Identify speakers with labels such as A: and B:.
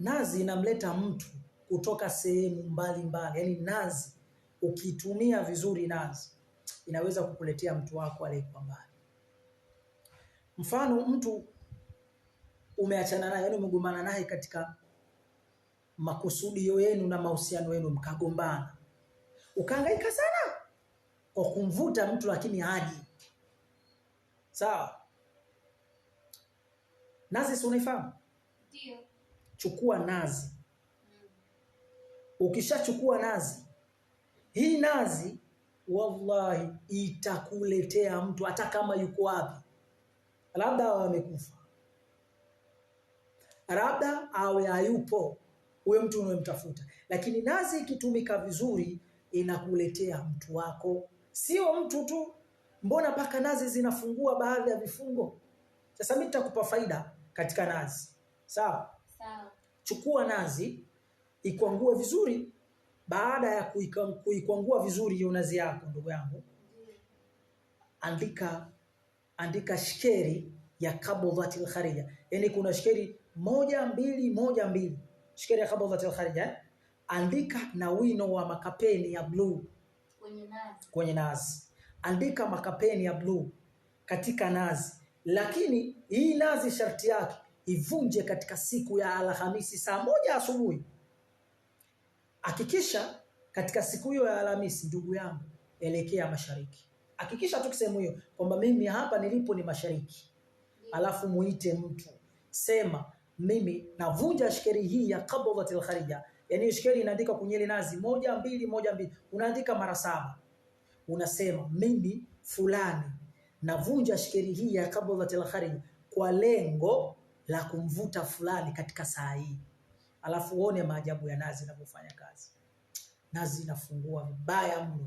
A: nazi inamleta mtu kutoka sehemu mbalimbali. Yaani nazi ukitumia vizuri, nazi inaweza kukuletea mtu wako aliyekuwa mbali. Mfano, mtu umeachana naye, yaani umegombana naye katika makusudio yenu na mahusiano yenu, mkagombana, ukahangaika sana kwa kumvuta mtu lakini haji. Sawa? Nazi si unaifahamu?
B: Ndio.
A: Chukua nazi. Ukishachukua nazi, hii nazi wallahi itakuletea mtu hata kama yuko wapi. Labda awe amekufa, labda awe hayupo huyo mtu unayemtafuta, lakini nazi ikitumika vizuri inakuletea mtu wako. Sio mtu tu, mbona mpaka nazi zinafungua baadhi ya vifungo. Sasa mimi nitakupa faida katika nazi. Sawa?
B: Sawa.
A: Chukua nazi, ikwangue vizuri. Baada ya kuikwangua vizuri hiyo nazi yako, ndugu yangu, andika shikeri ya kabdhatil kharija. Yaani kuna shikeri 1212, shikeri ya kabdhatil kharija. Andika na wino wa makapeni ya blue kwenye nazi. Andika makapeni ya blue katika nazi. Lakini hii nazi sharti yake ivunje katika siku ya Alhamisi saa 1 asubuhi. Hakikisha katika siku hiyo ya Alhamisi, ndugu yangu, elekea mashariki. Hakikisha tu sehemu hiyo kwamba mimi hapa nilipo ni mashariki. Alafu muite mtu, sema mimi navunja shikeri hii ya kabdhatil kharija. Yaani shikeri inaandika kwenye ile nazi 1212, unaandika mara 7. Unasema mimi fulani navunja shikeri hii ya kabdhatil kharija kwa lengo la kumvuta fulani katika saa hii. Alafu uone maajabu ya nazi inavyofanya kazi. Nazi inafungua vibaya mno.